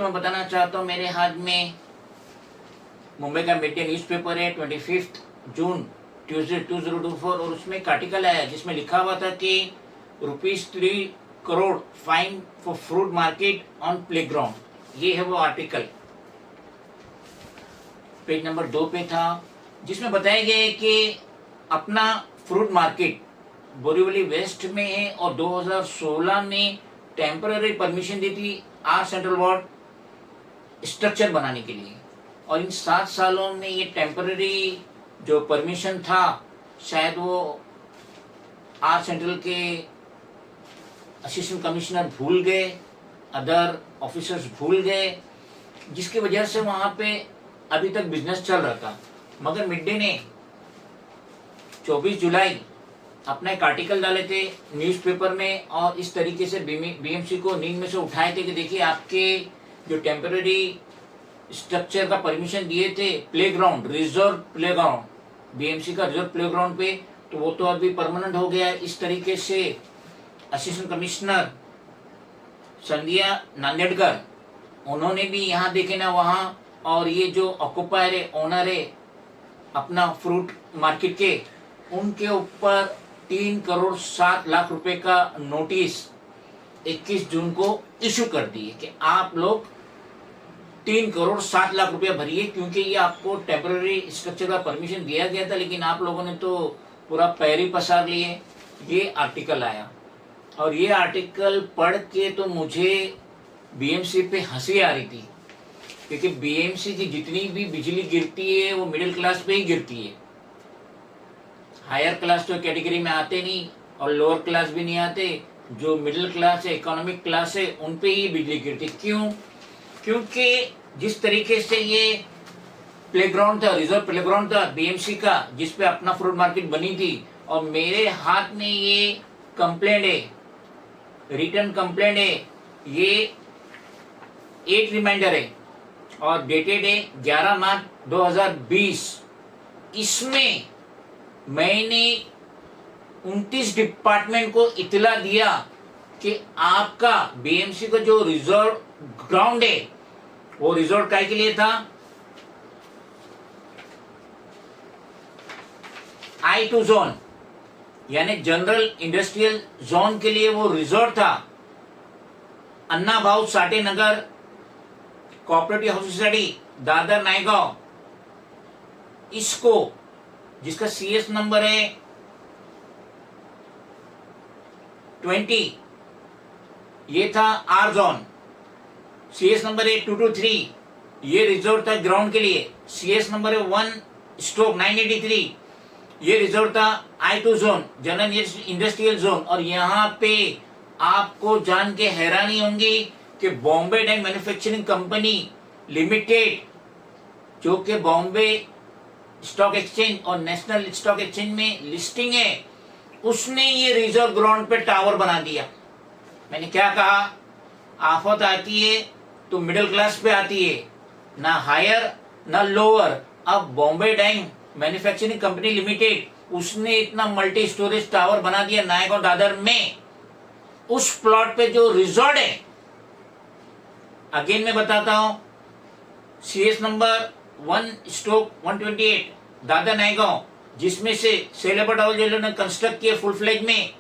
मैं बताना चाहता हूँ, मेरे हाथ में मुंबई का मिड डे न्यूज़पेपर है, 25 जून ट्यूसडे 2024, और उसमें एक आर्टिकल आया जिसमें लिखा हुआ था कि ₹3 crore fine for fruit market on playground. ये है वो आर्टिकल, पेज नंबर 2 पे था, जिसमें बताया गया है कि अपना फ्रूट मार्केट बोरीवली वेस्ट में है और 2016 में टेम्पररी परमिशन दी थी आर सेंट्रल वार्ड स्ट्रक्चर बनाने के लिए, और इन 7 सालों में ये टेम्पररी जो परमिशन था शायद वो आर सेंट्रल के असिस्टेंट कमिश्नर भूल गए, अदर ऑफिसर्स भूल गए, जिसकी वजह से वहाँ पे अभी तक बिजनेस चल रहा था। मगर मिड डे ने 24 जुलाई अपना एक आर्टिकल डाले थे न्यूज़पेपर में और इस तरीके से बीएमसी को नींद में से उठाए थे कि देखिए आपके जो टेम्पररी स्ट्रक्चर का परमिशन दिए थे प्लेग्राउंड, रिजर्व प्लेग्राउंड, बीएमसी का रिजर्व प्लेग्राउंड पे, तो वो तो अभी परमानेंट हो गया है। इस तरीके से असिस्टेंट कमिश्नर संध्या नांदेड़कर, उन्होंने भी यहाँ देखे ना वहाँ, और ये जो ऑक्युपायर है, ओनर है अपना फ्रूट मार्केट के, उनके ऊपर 3 करोड़ 7 लाख रुपए का नोटिस 21 जून को इशू कर दिए कि आप लोग 3 करोड़ 7 लाख रुपया भरिए, क्योंकि ये आपको टेम्पररी स्ट्रक्चर का परमिशन दिया गया था, लेकिन आप लोगों ने तो पूरा पैर ही पसार लिए। ये आर्टिकल आया और ये आर्टिकल पढ़ के तो मुझे बीएमसी पे हंसी आ रही थी, क्योंकि बीएमसी की जितनी भी बिजली गिरती है वो मिडिल क्लास पे ही गिरती है। हायर क्लास तो कैटेगरी में आते नहीं और लोअर क्लास भी नहीं आते, जो मिडिल क्लास है, इकोनॉमिक क्लास है, उन पे ही बिजली गिरती। क्यों? क्योंकि जिस तरीके से ये प्लेग्राउंड था, रिजर्व प्लेग्राउंड था बीएमसी का, जिस पे अपना फ्रूट मार्केट बनी थी, और मेरे हाथ में ये कंप्लेंट है, रिटर्न कंप्लेंट है, ये 8 रिमाइंडर है और डेटेड है 11 मार्च 2020। इसमें मैंने 29 डिपार्टमेंट को इतला दिया कि आपका बीएमसी का जो रिजर्व ग्राउंड है वो रिजर्व काय के लिए था, I2 जोन यानी जनरल इंडस्ट्रियल जोन के लिए वो रिजर्व था। Anna Bhau Sathe Nagar cooperative house society Dadar Naigaon, इसको जिसका सीएस नंबर है 20, ये था आर जोन। सीएस नंबर है 223, ये रिजर्व था ग्राउंड के लिए। सीएस नंबर है 1/983, ये रिजर्व था I2 zone, general industrial zone. और यहाँ पे आपको जान के हैरानी होंगी कि Bombay Dyeing manufacturing company limited, जो कि बॉम्बे स्टॉक एक्सचेंज और नेशनल स्टॉक एक्सचेंज में लिस्टिंग है, उसने ये रिजर्व ग्राउंड पे टावर बना दिया। मैंने क्या कहा, आफत आती है तो मिडिल क्लास पे आती है, ना हायर ना लोअर। अब Bombay Dyeing manufacturing company limited, उसने इतना मल्टी स्टोरेज टावर बना दिया नायगांव दादर में, उस प्लॉट पे जो रिजॉर्ट है। अगेन मैं बताता हूं, सीएस नंबर 1/128 दादर नायगांव, जिसमें से सेलेबर टावर जो ने कंस्ट्रक्ट किए फुल फ्लेज में,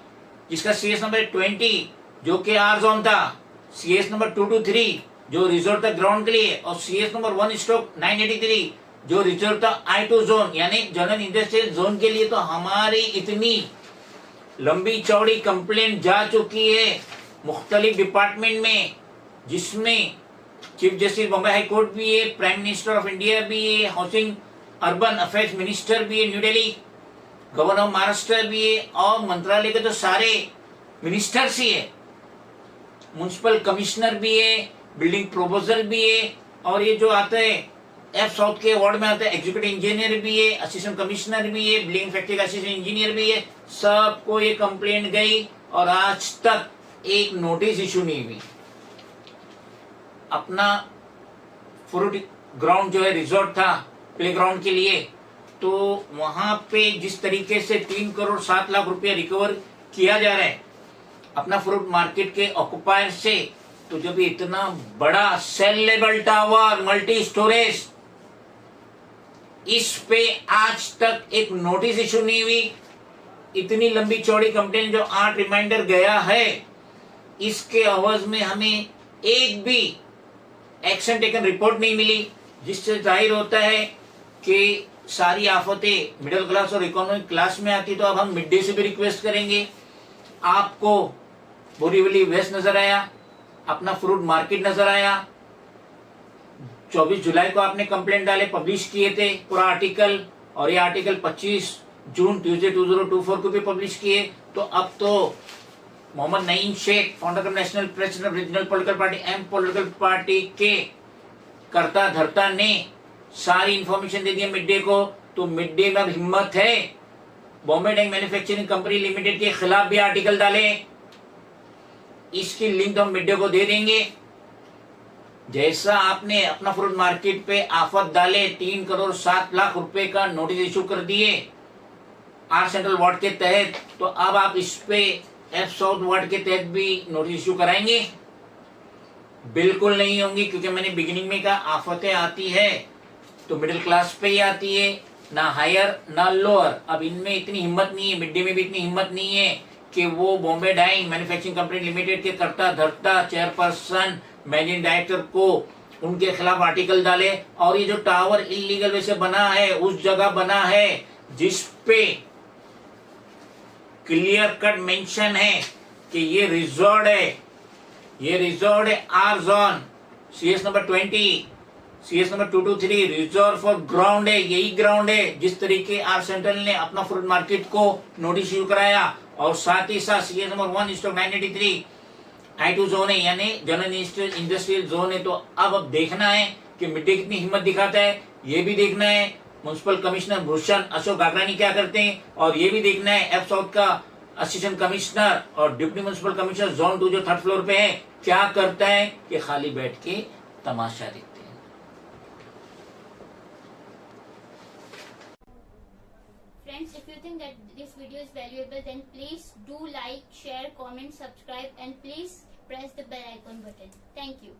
जिसका सीएस नंबर 20 जो कि आर जोन था, सीएस नंबर 223 जो रिजर्व था ग्राउंड के लिए, और सीएस नंबर 1/983 जो रिजर्व था I2 जोन यानी जनरल इंडस्ट्रियल जोन के लिए। तो हमारी इतनी लंबी चौड़ी कंप्लेंट जा चुकी है मुख्तलिफ डिपार्टमेंट में, जिसमें chief justice Bombay high court भी है, प्राइम मिनिस्टर ऑफ इंडिया भी है, हाउसिंग अर्बन अफेयर्स मिनिस्टर भी है new Delhi, governor of Maharashtra भी है, और मंत्रालय के तो सारे मिनिस्टर्स ही है, म्युनिसिपल कमिश्नर भी है, बिल्डिंग प्रोपोजल भी है, और ये जो आता है एफ साउथ के वार्ड में आता है एग्जीक्यूटिव इंजीनियर भी है, असिस्टेंट कमिश्नर भी है, बिल्डिंग फैक्ट्री का असिस्टेंट इंजीनियर भी है। सबको ये कंप्लेंट गई और आज तक एक नोटिस इशू नहीं हुई। अपना फ्रूट ग्राउंड जो है रिजॉर्ट था प्ले ग्राउंड के लिए, तो वहां पे जिस तरीके से 3 करोड़ 7 लाख रुपया रिकवर किया जा रहा है अपना फ्रूट मार्केट के ऑक्युपायर से, तो जब इतना बड़ा सेल लेवल टावर मल्टी स्टोरेज, इस पे आज तक एक नोटिस इशू नहीं हुई। इतनी लंबी चौड़ी कंप्लेन जो 8 रिमाइंडर गया है, इसके अवज में हमें एक भी एक्शन टेकन रिपोर्ट नहीं मिली, जिससे जाहिर होता है कि सारी आफतें मिडिल क्लास और इकोनॉमिक क्लास में आती। तो अब हम मिड डे से भी रिक्वेस्ट करेंगे। आपको बोरीवली वेस्ट नजर आया, अपना फ्रूट मार्केट नजर आया, 24 जुलाई को आपने कंप्लेंट डाले, पब्लिश किए थे पूरा आर्टिकल, और ये आर्टिकल 25 जून ट्यूसडे 2024 को भी पब्लिश किए। तो अब तो Mohammed Naeem Shaikh, founder of national president of regional political party M political party के कर्ता धर्ता ने सारी इंफॉर्मेशन दे दी मिड डे को। तो मिड डे में अब हिम्मत है Bombay Dyeing manufacturing company limited के खिलाफ भी आर्टिकल डाले। इसकी लिंक हम मिड डे को दे देंगे। जैसा आपने अपना फ्रूट मार्केट पे आफत डाले, 3 करोड़ 7 लाख रुपए का नोटिस इशू कर दिए आर सेंट्रल वार्ड के तहत, तो अब आप इस पे एफ साउथ वार्ड के तहत भी नोटिस इशू कराएंगे? बिल्कुल नहीं होंगी, क्योंकि मैंने बिगिनिंग में कहा आफतें आती है तो मिडिल क्लास पे ही आती है, ना हायर ना लोअर। अब इनमें इतनी हिम्मत नहीं है, मिड डे में भी इतनी हिम्मत नहीं है कि वो Bombay Dyeing manufacturing company limited के कर्ता धर्ता चेयरपर्सन मैनेजिंग डायरेक्टर को उनके खिलाफ आर्टिकल डाले। और ये जो टावर इलीगल वैसे बना है, उस जगह बना है जिस पे क्लियर कट मेंशन है कि ये रिजॉर्ट है, ये रिजॉर्ट है R zone CS number 20, CS number 223 reserve for ground है, यही ग्राउंड है जिस तरीके आर सेंट्रल ने अपना फ्रूट मार्केट को नोटिस इशू कराया। और साथ ही साथ CS नंबर 1:983 I2 जोन है, यानी जनरल इंडस्ट्रियल जोन है। तो अब देखना है कि मिड डे कितनी हिम्मत दिखाता है, ये भी देखना है म्युनिसिपल कमिश्नर भूषण अशोक गागरानी क्या करते हैं, और ये भी देखना है एफ साउथ का असिस्टेंट कमिश्नर और डिप्टी म्युनिसिपल कमिश्नर जोन 2 जो 3rd फ्लोर पे है क्या करता है, कि खाली बैठ के तमाशा देखते हैं। Friends, if you think that this video is valuable, then please do like, share, comment, subscribe, and please press the bell icon button. Thank you.